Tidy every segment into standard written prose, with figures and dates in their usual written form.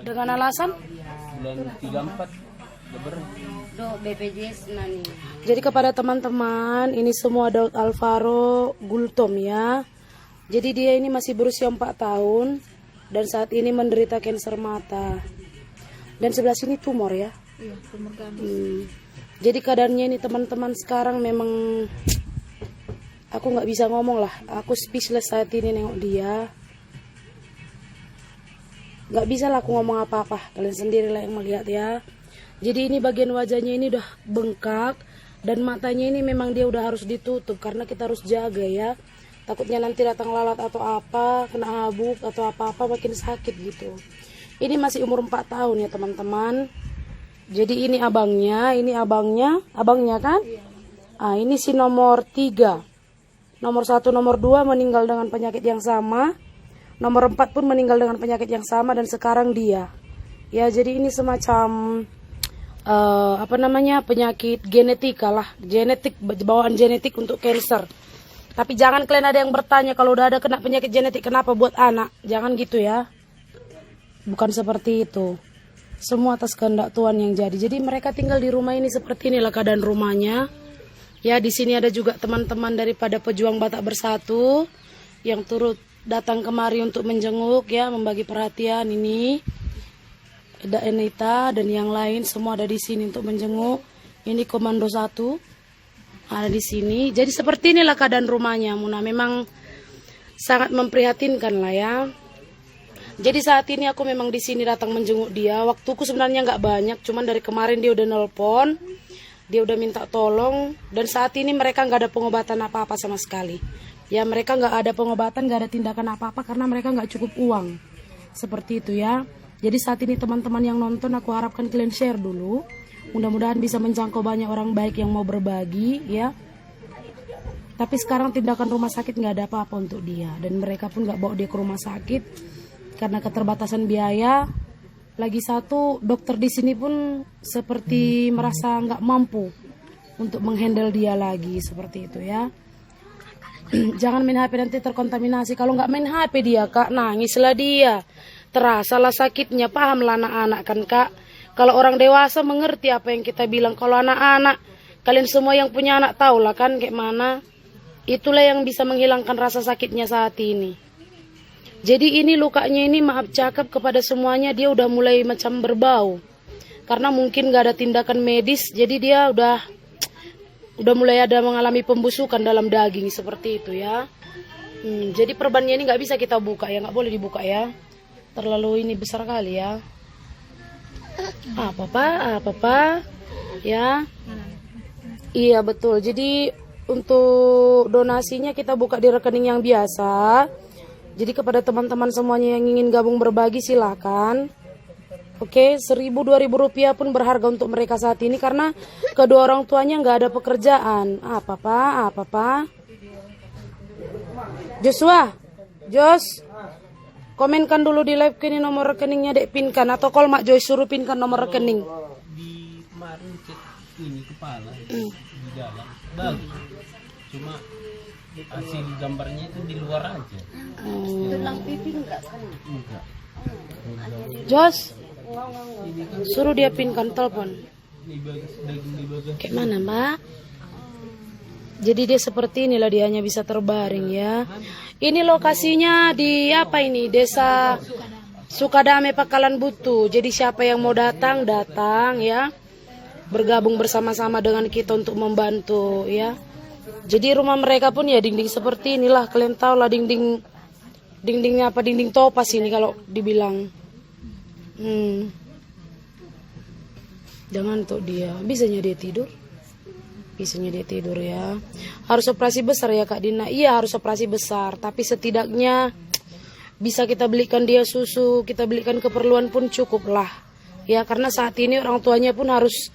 Dengan alasan? Bulan 34 Do BPJS nani. Jadi kepada teman-teman, ini semua Daud Alvaro Gultom ya. Jadi dia ini masih berusia 4 tahun dan saat ini menderita kanker mata. Dan sebelah sini tumor ya. Iya, tumor ganas. Jadi keadaannya ini teman-teman sekarang memang aku nggak bisa ngomong lah. Aku speechless saat ini nengok dia. Nggak bisa lah aku ngomong apa-apa. Kalian sendirilah yang melihat ya. Jadi ini bagian wajahnya ini udah bengkak dan matanya ini memang dia udah harus ditutup karena kita harus jaga ya. Takutnya nanti datang lalat atau apa, kena habuk atau apa-apa makin sakit gitu. Ini masih umur 4 tahun ya teman-teman. Jadi ini abangnya kan? Ini si nomor 3. Nomor 1, nomor 2 meninggal dengan penyakit yang sama. Nomor 4 pun meninggal dengan penyakit yang sama dan sekarang dia. Ya, jadi ini semacam penyakit genetika lah, bawaan genetik untuk kanker. Tapi jangan kalian ada yang bertanya kalau udah ada kena penyakit genetik kenapa buat anak, jangan gitu ya. Bukan seperti itu. Semua atas kehendak Tuhan yang jadi. Jadi mereka tinggal di rumah ini seperti inilah keadaan rumahnya. Ya, di sini ada juga teman-teman daripada Pejuang Batak Bersatu yang turut datang kemari untuk menjenguk ya, membagi perhatian ini. Ada Enita dan yang lain semua ada di sini untuk menjenguk. Ini Komando 1 ada di sini. Jadi seperti inilah keadaan rumahnya. Muna memang sangat memprihatinkan lah ya. Jadi saat ini aku memang di sini datang menjenguk dia. Waktuku sebenarnya nggak banyak, cuman dari kemarin dia udah nelpon, dia udah minta tolong. Dan saat ini mereka nggak ada pengobatan apa-apa sama sekali. Ya mereka nggak ada pengobatan, nggak ada tindakan apa-apa karena mereka nggak cukup uang. Seperti itu ya. Jadi saat ini teman-teman yang nonton aku harapkan kalian share dulu. Mudah-mudahan bisa menjangkau banyak orang baik yang mau berbagi ya. Tapi sekarang tindakan rumah sakit nggak ada apa-apa untuk dia. Dan mereka pun nggak bawa dia ke rumah sakit karena keterbatasan biaya. Lagi satu, dokter di sini pun seperti merasa nggak mampu untuk menghandle dia lagi seperti itu ya. Jangan main HP nanti terkontaminasi. Kalau nggak main HP dia kak, nangislah dia. Terasalah sakitnya, pahamlah anak-anak kan kak. Kalau orang dewasa mengerti apa yang kita bilang. Kalau anak-anak, kalian semua yang punya anak tahu lah kan kayak mana. Itulah yang bisa menghilangkan rasa sakitnya saat ini. Jadi ini lukanya ini maaf cakap kepada semuanya, dia udah mulai macam berbau. Karena mungkin gak ada tindakan medis, jadi dia udah mulai ada mengalami pembusukan dalam daging seperti itu ya. Jadi perbannya ini gak bisa kita buka ya, gak boleh dibuka ya. Terlalu ini besar kali ya. Apa-apa ya. Iya betul. Jadi untuk donasinya kita buka di rekening yang biasa. Jadi kepada teman-teman semuanya yang ingin gabung berbagi silakan. Oke, 1.000-2.000 rupiah pun berharga untuk mereka saat ini karena kedua orang tuanya nggak ada pekerjaan. Apa-apa. Joshua, komenkan dulu di live ini nomor rekeningnya dek pinkan atau kalau Mak Joy suruh pinkan nomor rekening. di kemarin cek ini kepala di dalam bagus. Cuma hasil gambarnya itu di luar aja. Tulang pipi enggak kan? Enggak. Jos, suruh dia pinkan telepon. Di bagian Kayak mana Mbak? Jadi dia seperti inilah, dia hanya bisa terbaring ya. Ini lokasinya di apa ini? Desa Sukadame Pakalan Butu. Jadi siapa yang mau datang ya. Bergabung bersama-sama dengan kita untuk membantu ya. Jadi rumah mereka pun ya dinding seperti inilah. Kalian tahu lah dindingnya apa, dinding topas ini kalau dibilang. Jangan tuh dia. Bisanya dia tidur ya. Harus operasi besar ya Kak Dina. Iya harus operasi besar. Tapi setidaknya bisa kita belikan dia susu, kita belikan keperluan pun cukup lah. Ya karena saat ini orang tuanya pun harus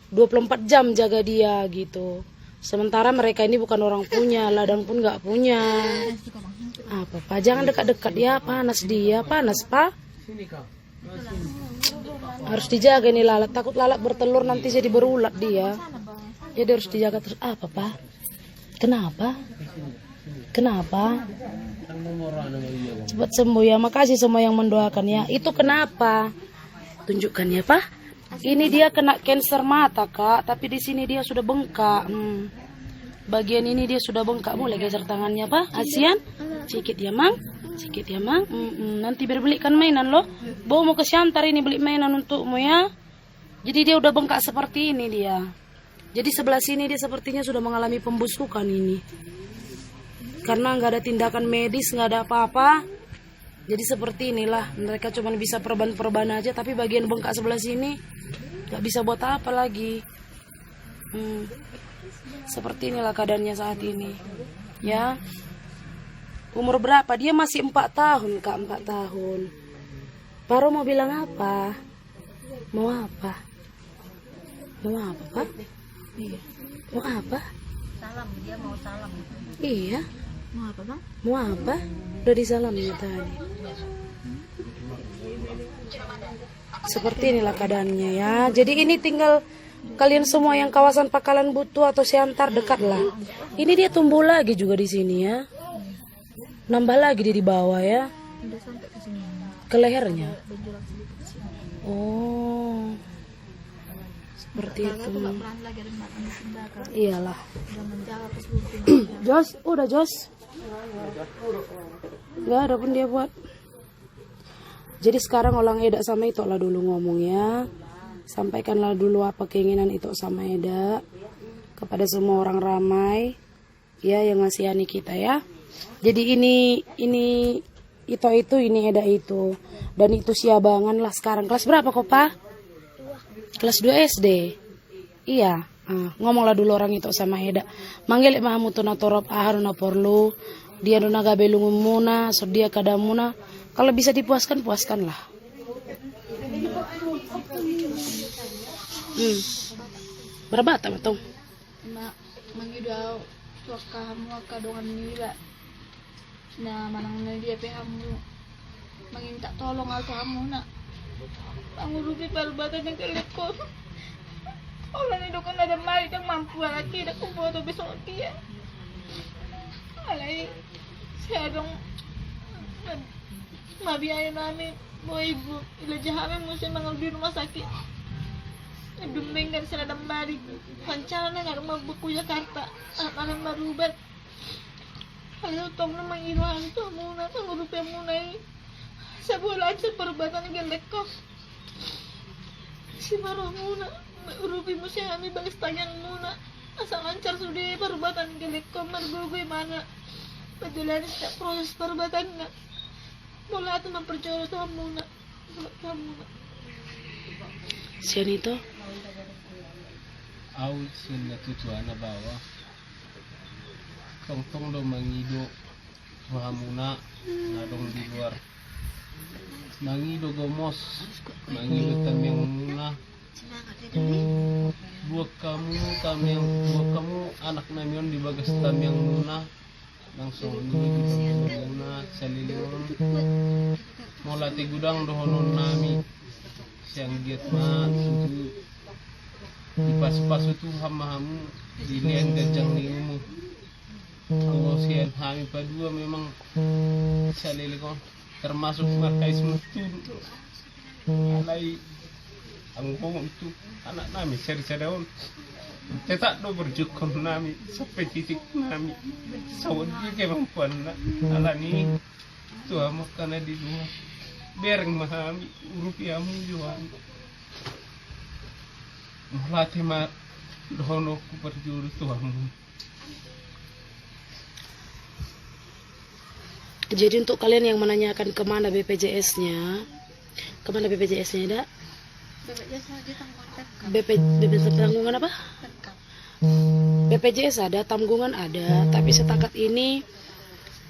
24 jam jaga dia gitu. Sementara mereka ini bukan orang punya, ladang pun nggak punya. Apa jangan dekat-dekat ya, panas Pak. Harus dijaga nih lalat. Takut lalat bertelur nanti jadi berulat dia. Jadi harus dijaga terus. Apa Pak? Kenapa? Cepat sembuh ya. Makasih semua yang mendoakan ya. Itu kenapa? Tunjukkan ya, Pak. Ini dia kena kanker mata, Kak, tapi di sini dia sudah bengkak. Bagian ini dia sudah bengkak. Boleh geser tangannya, Pak? Asian. Sikit ya, Mang. Sikit ya, Mang. Nanti biar belikan mainan loh. Bawa mau ke Siantar ini beli mainan untukmu ya. Jadi dia udah bengkak seperti ini dia. Jadi sebelah sini dia sepertinya sudah mengalami pembusukan ini. Karena nggak ada tindakan medis, nggak ada apa-apa. Jadi seperti inilah, mereka cuma bisa perban aja, tapi bagian bengkak sebelah sini nggak bisa buat apa lagi. Seperti inilah keadaannya saat ini. Ya, umur berapa? Dia masih 4 tahun, Kak, 4 tahun. Baru mau bilang apa? Mau apa? Mau apa, Pak? Iya. Mau apa? Salam, dia mau salam. Iya. Mau apa, Bang? Mau apa? Udah disalamin tadi. Seperti inilah keadaannya ya. Jadi ini tinggal kalian semua yang kawasan Pakalan Butuh atau Siantar dekat lah. Ini dia tumbuh lagi juga di sini ya. Nambah lagi dia di bawah ya. Udah sampai ke sini. Ke lehernya. Benjolan sedikit ke sini. Oh. Seperti itu. Pelan lagi ada makan di belakang. Iyalah. Udah menjaga ke seluruh Jos, udah Jos. Gak ada pun dia buat. Jadi sekarang Olang Eda sama itu lah dulu ngomong ya. Sampaikanlah dulu apa keinginan itu sama Eda kepada semua orang ramai ya yang ngasihani kita ya. Jadi ini itu ini Eda itu dan itu siabangan lah sekarang. Kelas berapa kok, Pak? Kelas 2 SD. Iya. Ngomonglah dulu orang itu sama Eda. Manggil mahamutuna torop aharuna porlu. Dia dona gabelungu muna, sodia kadamuna. Kalau bisa dipuaskan, puaskanlah. Berapa tak matong? na mangidaw tuwa kamu kadongan nila na manang na dia pe kamu manginta tolong al kamu na pangurupi palbatan ng kalit ko. Wala nito ka na damay kang mampu lagi na kung boto besok kia. Alay siya dong mabiyaya namin mo ibu ilajahamin mo siya mga di rumah sakit. Dumeng kan sila ng balik. Pansara na nga magbuku Jakarta. At anong marubat. Ayaw tong na mangiruhan ito muna. Pangurupi muna eh. Sa bulan sa parubatan ng galit ko. Si Maro muna. Urupi mo siya kami balistayan muna. Asa lancar sudi parubatan ng galit ko. Margugoy mana. Padalan siya proses parubatan nga. Mula ito mempercayai ito muna. Muna. Siyan ito? Aw sila tutuan na bawa. Tong do mangido mahamuna na dong di luar. Mangido gomos, mangido tamyang muna. Buat kamu anak namin di bagas tamyang muna. Langsung mangido muna sa liliwan. Mula ti gudang dohonon nami. Siyang giat ma itu pas-pas itu hamamu dilihat gajang nimu. Kalau sian kami berdua memang salilikon termasuk markais mutun. Alai angkong itu anak nami seri-serion. Tetap do berjukon nami sampai titik nami. Sawat dia kemampuan alani itu amak karena di luar. Bereng mahami rupiahmu jual. Melatih mat dohono ku berjuru tuamu. Jadi untuk kalian yang menanyakan kemana BPJS-nya, kemana BPJS-nya ada? BPJS tanggungan apa? BPJS ada, tanggungan ada, tapi setakat ini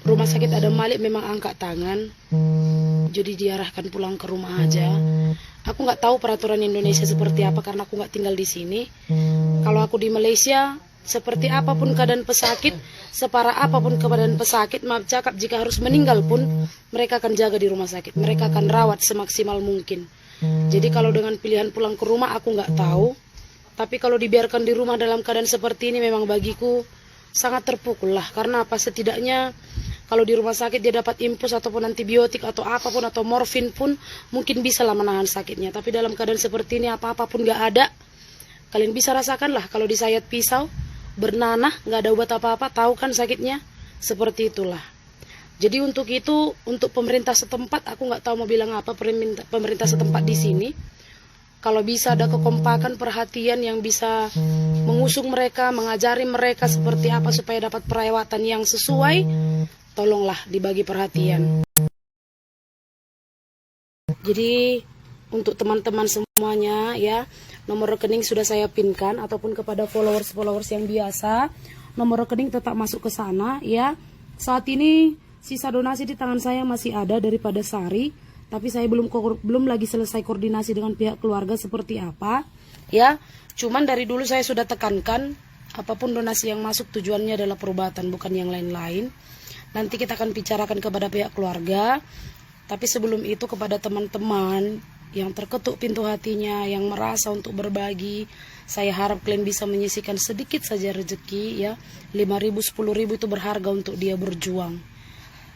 Rumah Sakit Adam Malik memang angkat tangan, jadi diarahkan pulang ke rumah aja. Aku nggak tahu peraturan Indonesia seperti apa karena aku nggak tinggal di sini. Kalau aku di Malaysia, seperti apapun keadaan pesakit, separah apapun keadaan pesakit, maaf cakap jika harus meninggal pun mereka akan jaga di rumah sakit. Mereka akan rawat semaksimal mungkin. Jadi kalau dengan pilihan pulang ke rumah aku nggak tahu. Tapi kalau dibiarkan di rumah dalam keadaan seperti ini memang bagiku sangat terpukul lah. Karena apa? Setidaknya kalau di rumah sakit dia dapat infus ataupun antibiotik atau apapun atau morfin pun mungkin bisa lah menahan sakitnya. Tapi dalam keadaan seperti ini apa-apa pun gak ada. Kalian bisa rasakan lah kalau disayat pisau, bernanah, gak ada obat apa-apa, tahu kan sakitnya? Seperti itulah. Jadi untuk itu, untuk pemerintah setempat, aku gak tahu mau bilang apa pemerintah setempat di sini. Kalau bisa ada kekompakan, perhatian yang bisa mengusung mereka, mengajari mereka seperti apa supaya dapat perawatan yang sesuai, tolonglah dibagi perhatian. Jadi untuk teman-teman semuanya ya, nomor rekening sudah saya pinkan ataupun kepada followers yang biasa, nomor rekening tetap masuk ke sana ya. Saat ini sisa donasi di tangan saya masih ada daripada Sari, tapi saya belum lagi selesai koordinasi dengan pihak keluarga seperti apa ya. Cuman dari dulu saya sudah tekankan apapun donasi yang masuk tujuannya adalah perobatan, bukan yang lain-lain. Nanti kita akan bicarakan kepada pihak keluarga. Tapi sebelum itu kepada teman-teman yang terketuk pintu hatinya, yang merasa untuk berbagi, saya harap kalian bisa menyisihkan sedikit saja rezeki ya. 5.000, 10.000 itu berharga untuk dia berjuang.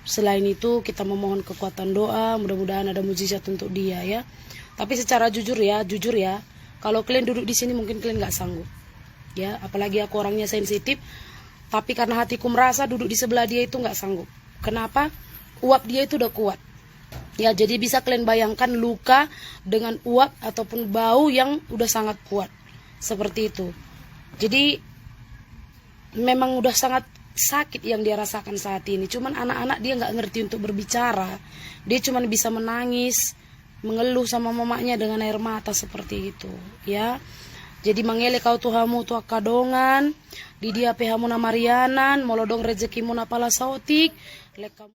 Selain itu kita memohon kekuatan doa, mudah-mudahan ada mujizat untuk dia ya. Tapi secara jujur ya, kalau kalian duduk di sini mungkin kalian nggak sanggup ya. Apalagi aku orangnya sensitif. Tapi karena hatiku merasa duduk di sebelah dia itu nggak sanggup. Kenapa? Uap dia itu udah kuat. Ya, jadi bisa kalian bayangkan luka dengan uap ataupun bau yang udah sangat kuat. Seperti itu. Jadi memang udah sangat sakit yang dia rasakan saat ini. Cuman anak-anak dia nggak ngerti untuk berbicara. Dia cuman bisa menangis, mengeluh sama mamanya dengan air mata seperti itu. Ya. Jadi mangele kau Tuhamu tua kadongan, di dia pehamu na Marianan, molodong rezekimu na pala sautik, lekam